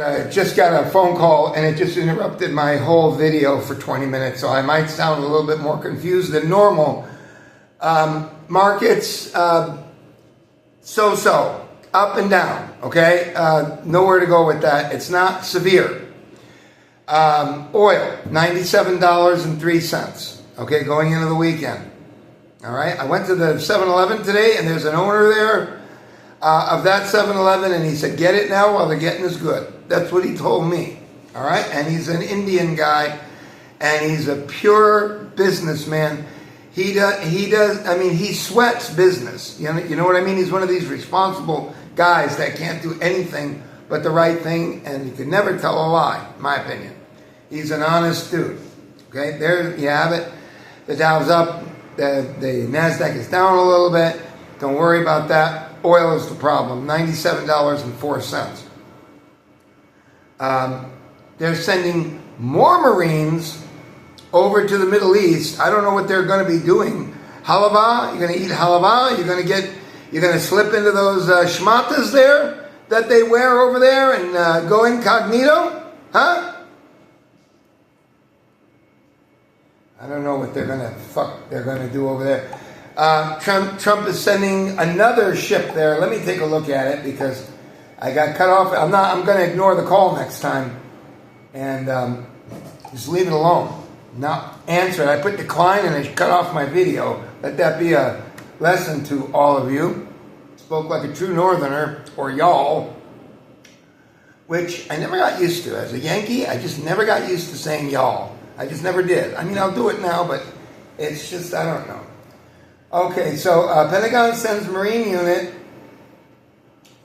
I just got a phone call and it just interrupted my whole video for 20 minutes, so I might sound a little bit more confused than normal. Markets, so-so, up and down, okay? Nowhere to go with that. It's not severe. Oil, $97.03, okay, going into the weekend. All right, I went to the 7-Eleven today and there's an owner there of that 7-Eleven, and he said, get it now while the getting is good. That's what he told me, all right? And he's an Indian guy, and he's a pure businessman. He sweats business. You know what I mean? He's one of these responsible guys that can't do anything but the right thing, and he could never tell a lie, in my opinion. He's an honest dude, okay? There you have it. The Dow's up. The NASDAQ is down a little bit. Don't worry about that. Oil is the problem, $97.04. They're sending more Marines over to the Middle East. I don't know what they're going to be doing. Halava? You're going to eat halava? You're going to slip into those shmatas there that they wear over there and go incognito? Huh? I don't know what they're going to do over there. Trump is sending another ship there. Let me take a look at it because I got cut off. I'm going to ignore the call next time and just leave it alone. Not answer it. I put decline and I cut off my video. Let that be a lesson to all of you. Spoke like a true northerner, or y'all, which I never got used to. As a Yankee, I just never got used to saying y'all. I just never did. I mean, I'll do it now, but it's just, I don't know. Okay, so Pentagon sends Marine unit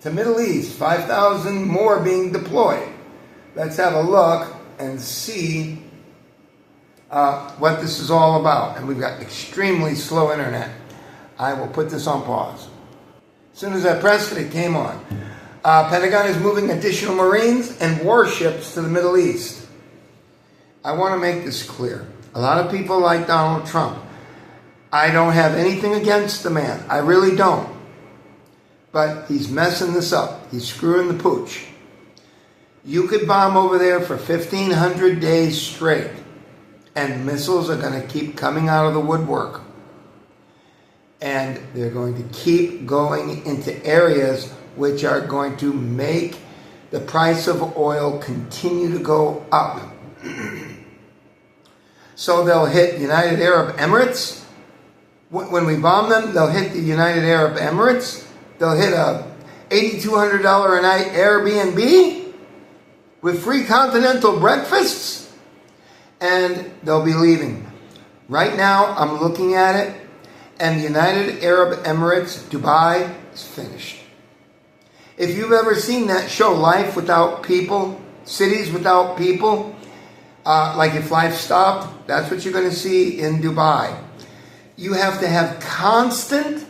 to Middle East, 5,000 more being deployed. Let's have a look and see what this is all about. And we've got extremely slow internet. I will put this on pause. As soon as I pressed it, it came on. Pentagon is moving additional Marines and warships to the Middle East. I want to make this clear. A lot of people like Donald Trump. I don't have anything against the man. I really don't. But he's messing this up. He's screwing the pooch. You could bomb over there for 1,500 days straight, and missiles are going to keep coming out of the woodwork. And they're going to keep going into areas which are going to make the price of oil continue to go up. So they'll hit United Arab Emirates. When we bomb them, they'll hit the United Arab Emirates. They'll hit a $8,200 a night Airbnb with free continental breakfasts, and they'll be leaving. Right now, I'm looking at it, and the United Arab Emirates, Dubai, is finished. If you've ever seen that show, Life Without People, Cities Without People, like if life stopped, that's what you're going to see in Dubai. You have to have constant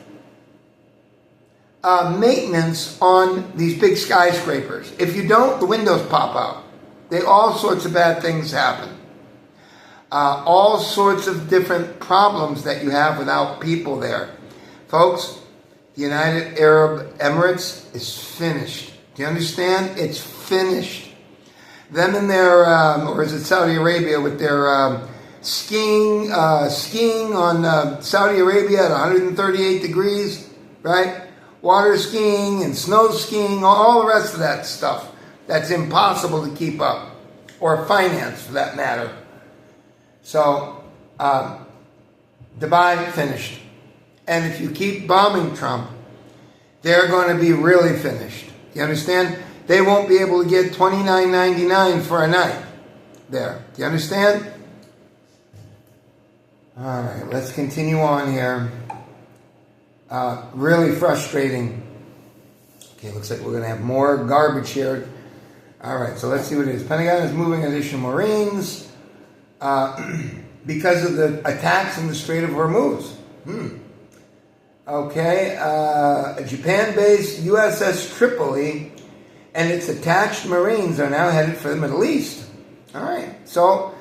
maintenance on these big skyscrapers. If you don't, the windows pop out. All sorts of bad things happen. All sorts of different problems that you have without people there. Folks, the United Arab Emirates is finished. Do you understand? It's finished. Them and their, or is it Saudi Arabia with their skiing on Saudi Arabia at 138 degrees, right? Water skiing and snow skiing, all the rest of that stuff. That's impossible to keep up, or finance for that matter. So, Dubai finished. And if you keep bombing Trump, they're going to be really finished. You understand? They won't be able to get $29.99 for a night there. Do you understand? All right, let's continue on here. Really frustrating. Okay, looks like we're going to have more garbage here. All right, so let's see what it is. Pentagon is moving additional Marines because of the attacks in the Strait of Hormuz. Okay, a Japan-based USS Tripoli and its attached Marines are now headed for the Middle East. All right, so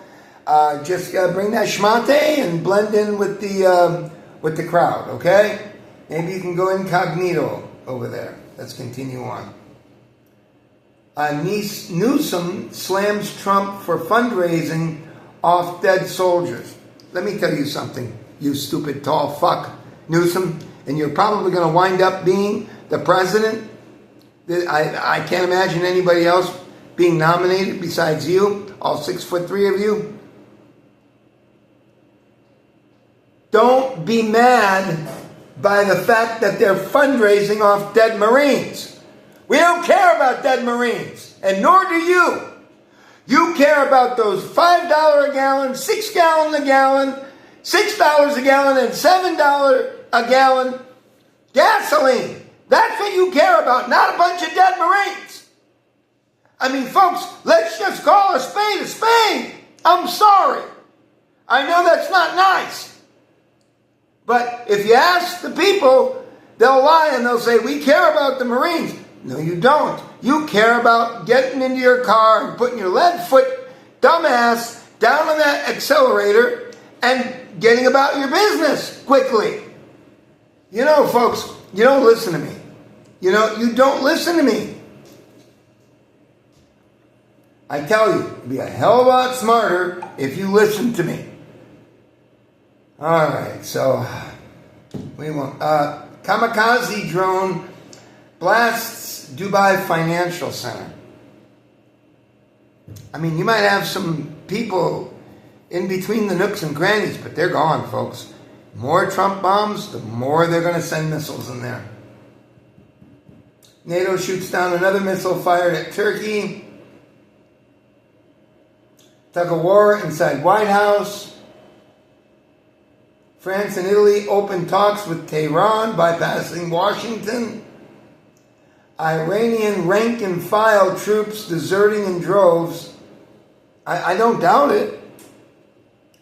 just bring that shmate and blend in with the crowd, okay? Maybe you can go incognito over there. Let's continue on. Newsom slams Trump for fundraising off dead soldiers. Let me tell you something, you stupid tall fuck, Newsom, and you're probably going to wind up being the president. I can't imagine anybody else being nominated besides you, all 6'3" of you. Don't be mad by the fact that they're fundraising off dead Marines. We don't care about dead Marines, and nor do you. You care about those $5 a gallon, $6 a gallon, $6 a gallon, and $7 a gallon gasoline. That's what you care about, not a bunch of dead Marines. I mean, folks, let's just call a spade a spade. I'm sorry. I know that's not nice. But if you ask the people, they'll lie and they'll say, we care about the Marines. No, you don't. You care about getting into your car and putting your lead foot dumbass down on that accelerator and getting about your business quickly. You know, folks, you don't listen to me. You don't listen to me. I tell you, it'd be a hell of a lot smarter if you listen to me. All right, so we want kamikaze drone blasts Dubai Financial Center. I mean, you might have some people in between the nooks and crannies, but they're gone, folks. More Trump bombs, the more they're going to send missiles in there. NATO shoots down another missile fired at Turkey. Tug of war inside White House. France and Italy open talks with Tehran, bypassing Washington. Iranian rank and file troops deserting in droves. I don't doubt it.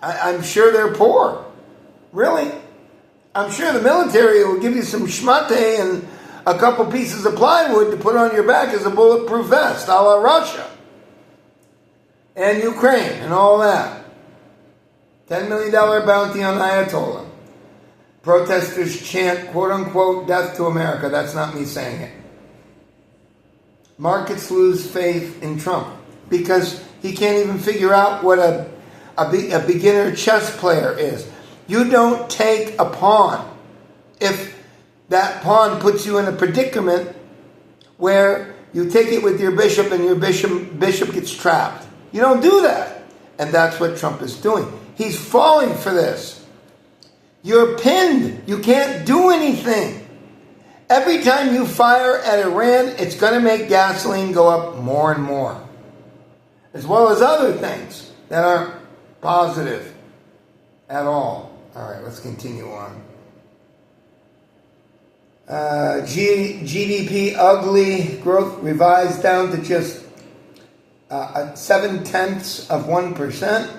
I'm sure they're poor. Really? I'm sure the military will give you some schmate and a couple pieces of plywood to put on your back as a bulletproof vest, a la Russia and Ukraine and all that. $10 million bounty on Ayatollah. Protesters chant, quote-unquote, death to America. That's not me saying it. Markets lose faith in Trump because he can't even figure out what a beginner chess player is. You don't take a pawn if that pawn puts you in a predicament where you take it with your bishop and your bishop gets trapped. You don't do that. And that's what Trump is doing. He's falling for this. You're pinned. You can't do anything. Every time you fire at Iran, it's going to make gasoline go up more and more. As well as other things that aren't positive at all. All right, let's continue on. GDP ugly growth revised down to just 0.7%.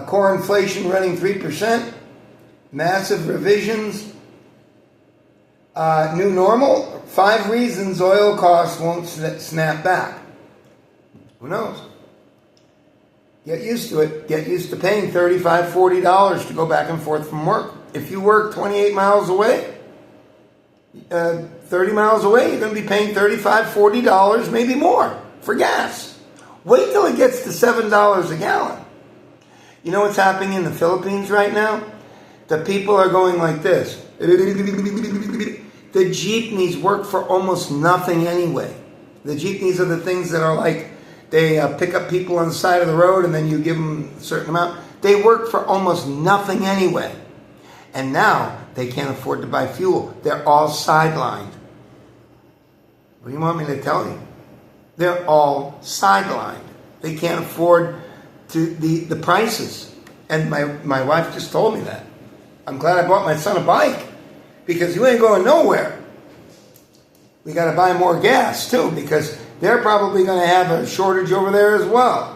Core inflation running 3%. Massive revisions. New normal. 5 reasons oil costs won't snap back. Who knows? Get used to it. Get used to paying $35, $40 to go back and forth from work. If you work 28 miles away, 30 miles away, you're going to be paying $35, $40, maybe more for gas. Wait till it gets to $7 a gallon. You know what's happening in the Philippines right now? The people are going like this. The jeepneys work for almost nothing anyway. The jeepneys are the things that are like, they pick up people on the side of the road and then you give them a certain amount. They work for almost nothing anyway. And now they can't afford to buy fuel. They're all sidelined. What do you want me to tell you? They're all sidelined. They can't afford the prices. And my wife just told me that. I'm glad I bought my son a bike because you ain't going nowhere. We got to buy more gas too because they're probably going to have a shortage over there as well.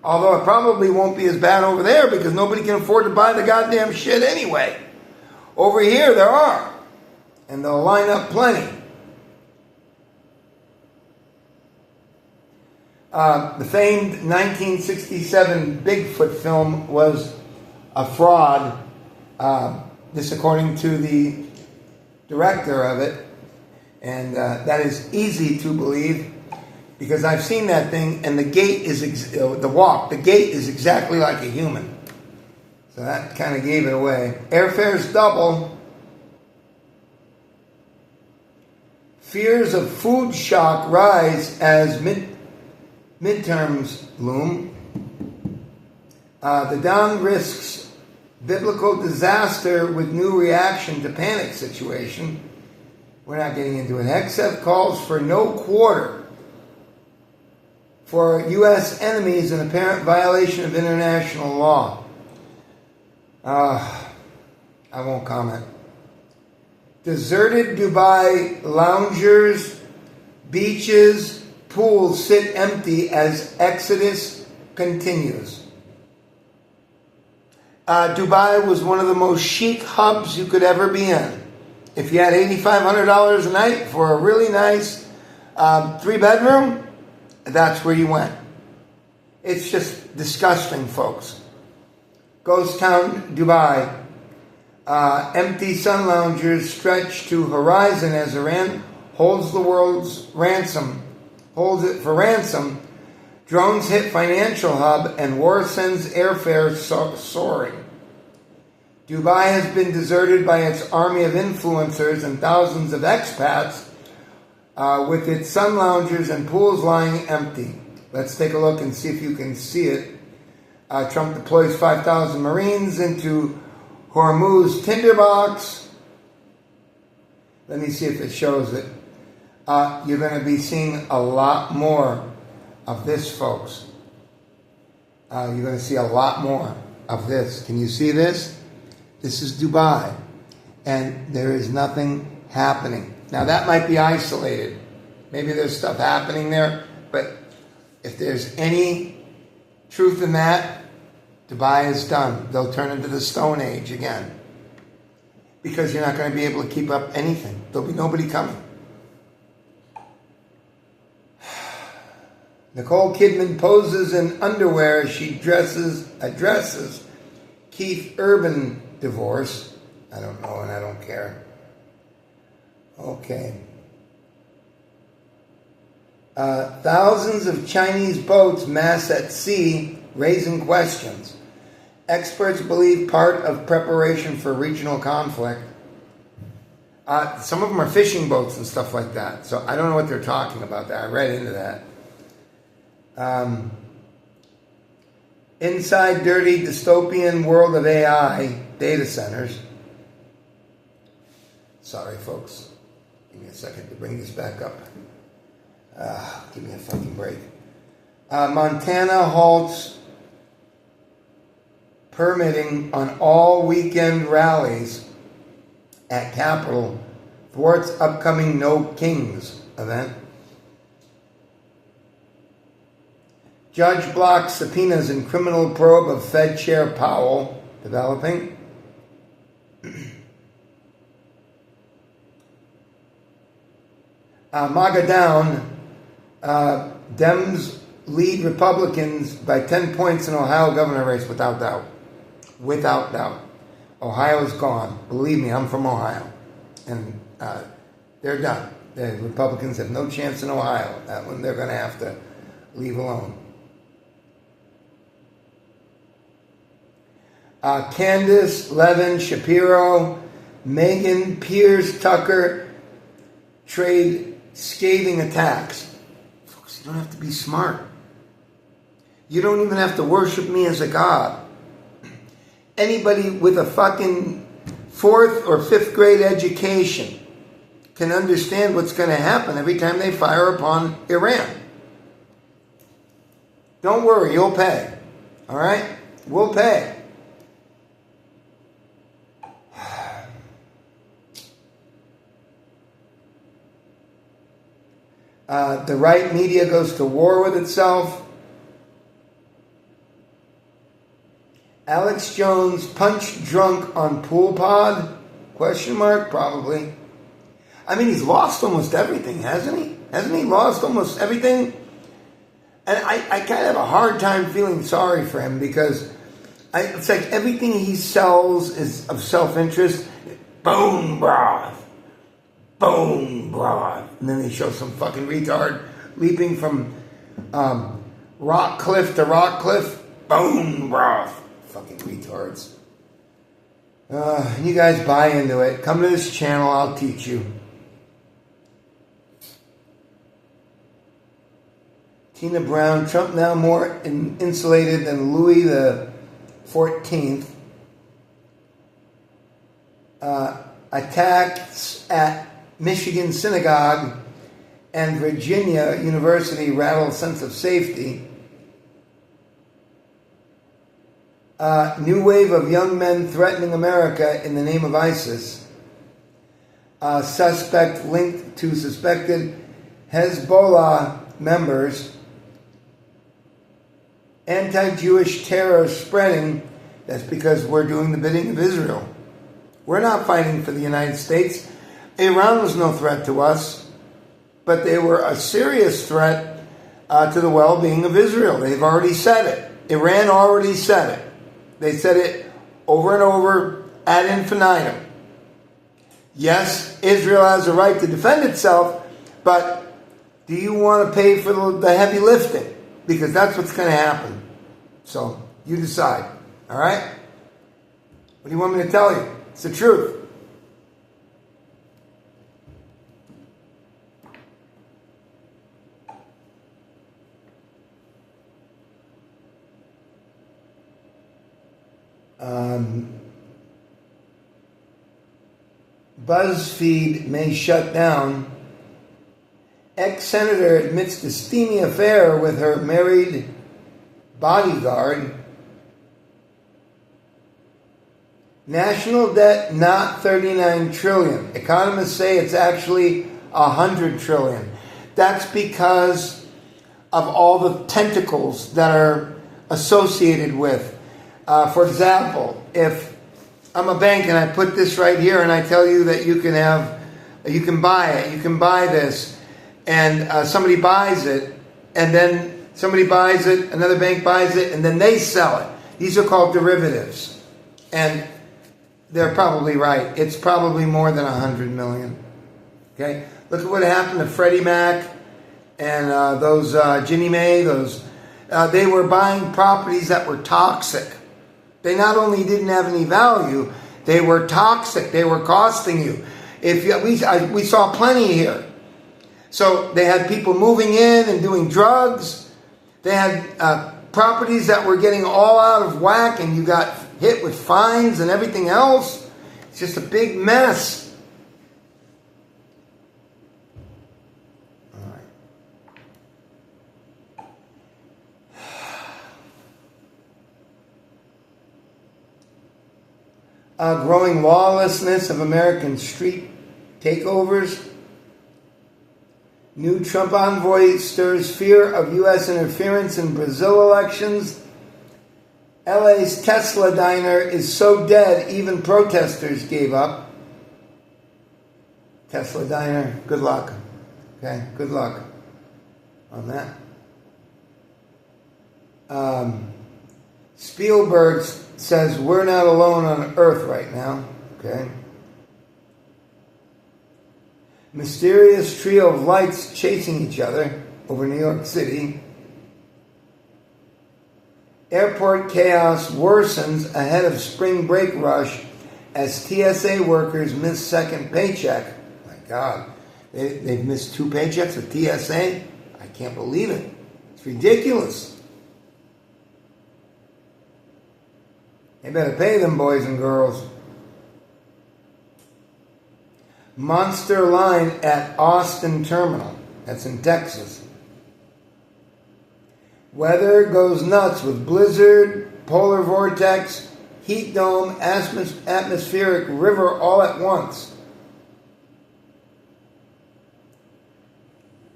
Although it probably won't be as bad over there because nobody can afford to buy the goddamn shit anyway. Over here there are. And they'll line up plenty. The famed 1967 Bigfoot film was a fraud. This according to the director of it. And that is easy to believe because I've seen that thing, and the gait is, the gait is exactly like a human. So that kind of gave it away. Airfares double. Fears of food shock rise as midterms loom. The Don risks biblical disaster with new reaction to panic situation. We're not getting into it. Hegseth calls for no quarter for U.S. enemies in apparent violation of international law. I won't comment. Deserted Dubai loungers, beaches, pools sit empty as exodus continues. Dubai was one of the most chic hubs you could ever be in. If you had $8,500 a night for a really nice 3-bedroom, that's where you went. It's just disgusting, folks. Ghost town Dubai. Empty sun loungers stretch to horizon as Iran holds the world's ransom. Holds it for ransom. Drones hit financial hub and war sends airfares soaring. Dubai has been deserted by its army of influencers and thousands of expats, with its sun loungers and pools lying empty. Let's take a look and see if you can see it. Trump deploys 5,000 Marines into Hormuz tinderbox. Let me see if it shows it. You're going to be seeing a lot more of this, folks. You're going to see a lot more of this. Can you see this? This is Dubai, and there is nothing happening. Now, that might be isolated. Maybe there's stuff happening there, but if there's any truth in that, Dubai is done. They'll turn into the Stone Age again. Because you're not going to be able to keep up anything. There'll be nobody coming. Nicole Kidman poses in underwear as she addresses Keith Urban divorce. I don't know and I don't care. Okay. Thousands of Chinese boats mass at sea, raising questions. Experts believe part of preparation for regional conflict. Some of them are fishing boats and stuff like that. So I don't know what they're talking about there. I read into that. Inside dirty dystopian world of AI data centers. Sorry, folks. Give me a second to bring this back up. Give me a fucking break. Montana halts permitting on all weekend rallies at Capitol, thwarts upcoming No Kings event. Judge blocks subpoenas in criminal probe of Fed Chair Powell, developing. MAGA down. Dems lead Republicans by 10 points in Ohio governor race, without doubt. Without doubt. Ohio's gone. Believe me, I'm from Ohio. And they're done. The Republicans have no chance in Ohio. That one they're going to have to leave alone. Candace, Levin, Shapiro, Megan, Piers, Tucker trade scathing attacks. Folks, you don't have to be smart. You don't even have to worship me as a god. Anybody with a fucking 4th or 5th grade education can understand what's going to happen every time they fire upon Iran. Don't worry, you'll pay. All right? We'll pay. The right media goes to war with itself. Alex Jones punched drunk on pool pod? Question mark? Probably. I mean, he's lost almost everything, hasn't he? Hasn't he lost almost everything? And I kind of have a hard time feeling sorry for him because it's like everything he sells is of self-interest. Bone broth. boom, broth. And then they show some fucking retard leaping from rock cliff to rock cliff, boom, broth. Fucking retards. You guys buy into it. Come to this channel, I'll teach you. Tina Brown, Trump now more insulated than Louis the 14th. Attacks at Michigan synagogue and Virginia University rattle sense of safety. New wave of young men threatening America in the name of ISIS. Suspect linked to suspected Hezbollah members. Anti-Jewish terror spreading. That's because we're doing the bidding of Israel. We're not fighting for the United States. Iran was no threat to us, but they were a serious threat to the well-being of Israel. They've already said it. Iran already said it. They said it over and over ad infinitum. Yes, Israel has a right to defend itself, but do you want to pay for the heavy lifting? Because that's what's going to happen. So, you decide. All right? What do you want me to tell you? It's the truth. BuzzFeed may shut down. Ex-senator admits to steamy affair with her married bodyguard. National debt not 39 trillion. Economists say it's actually 100 trillion. That's because of all the tentacles that are associated with. For example, if I'm a bank and I put this right here and I tell you that you can buy it, you can buy this, and somebody buys it, and then somebody buys it, another bank buys it, and then they sell it. These are called derivatives. And they're probably right. It's probably more than 100 million. Okay? Look at what happened to Freddie Mac and those Ginnie Mae. They were buying properties that were toxic. They not only didn't have any value, they were toxic. They were costing you. We saw plenty here. So they had people moving in and doing drugs. They had properties that were getting all out of whack, and you got hit with fines and everything else. It's just a big mess. Growing lawlessness of American street takeovers. New Trump envoy stirs fear of U.S. interference in Brazil elections. LA's Tesla diner is so dead, even protesters gave up. Tesla diner, good luck. Okay, good luck on that. Spielberg says we're not alone on Earth right now. Okay. Mysterious trio of lights chasing each other over New York City. Airport chaos worsens ahead of spring break rush as TSA workers miss second paycheck. My God, they've missed 2 paychecks at TSA? I can't believe it. It's ridiculous. They better pay them, boys and girls. Monster line at Austin Terminal. That's in Texas. Weather goes nuts with blizzard, polar vortex, heat dome, atmospheric river all at once.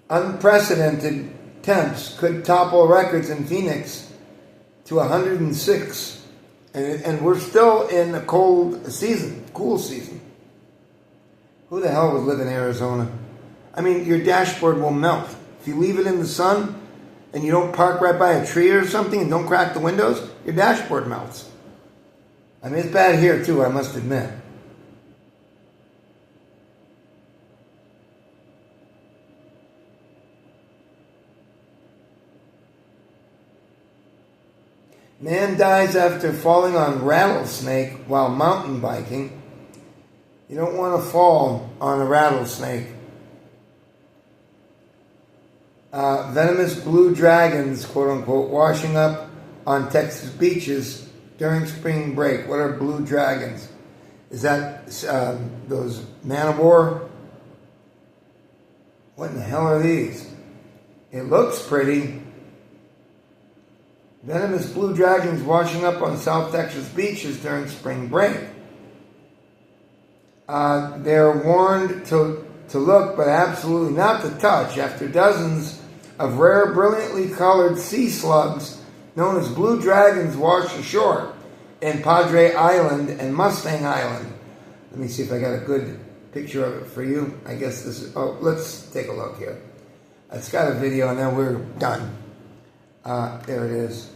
Unprecedented temps could topple records in Phoenix to 106. And we're still in a cool season. Who the hell would live in Arizona? I mean, your dashboard will melt. If you leave it in the sun and you don't park right by a tree or something and don't crack the windows, your dashboard melts. I mean, it's bad here too, I must admit. Man dies after falling on rattlesnake while mountain biking. You don't want to fall on a rattlesnake. Venomous blue dragons, quote unquote, washing up on Texas beaches during spring break. What are blue dragons? Is that those man of war? What in the hell are these? It looks pretty. Venomous blue dragons washing up on South Texas beaches during spring break. They're warned to look, but absolutely not to touch, after dozens of rare, brilliantly colored sea slugs known as blue dragons wash ashore in Padre Island and Mustang Island. Let me see if I got a good picture of it for you. I guess this is... Oh, let's take a look here. It's got a video, and then we're done. There it is.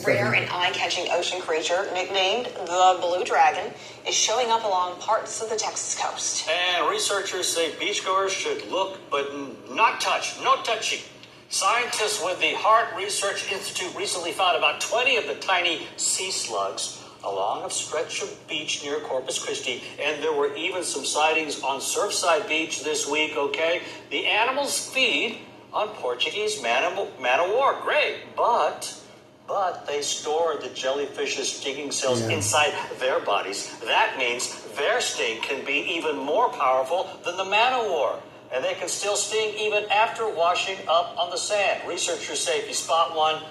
Rare and eye-catching ocean creature, nicknamed the Blue Dragon, is showing up along parts of the Texas coast. And researchers say beachgoers should look but not touch. No touching. Scientists with the Hart Research Institute recently found about 20 of the tiny sea slugs along a stretch of beach near Corpus Christi, and there were even some sightings on Surfside Beach this week, okay? The animals feed on Portuguese man-o'-war. Great, but they store the jellyfish's stinging cells inside their bodies. That means their sting can be even more powerful than the man-o'-war, and they can still sting even after washing up on the sand. Researchers say if you spot one,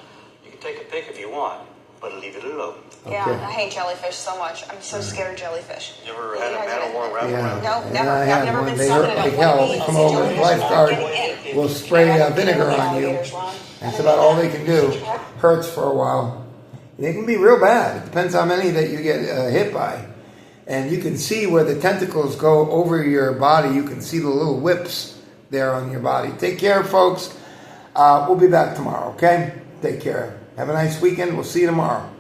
you can take a pic if you want, but leave it alone. Okay. Yeah, I hate jellyfish so much. I'm so scared of jellyfish. You ever had a man-o'-war wrap around? No, never. Yeah, I've never been they stung hurt and I like don't hell. want They to come see over, jellyfish. lifeguard will spray vinegar on you. That's about all they can do. Hurts for a while. They can be real bad. It depends how many that you get hit by. And you can see where the tentacles go over your body. You can see the little whips there on your body. Take care, folks. We'll be back tomorrow, okay? Take care. Have a nice weekend. We'll see you tomorrow.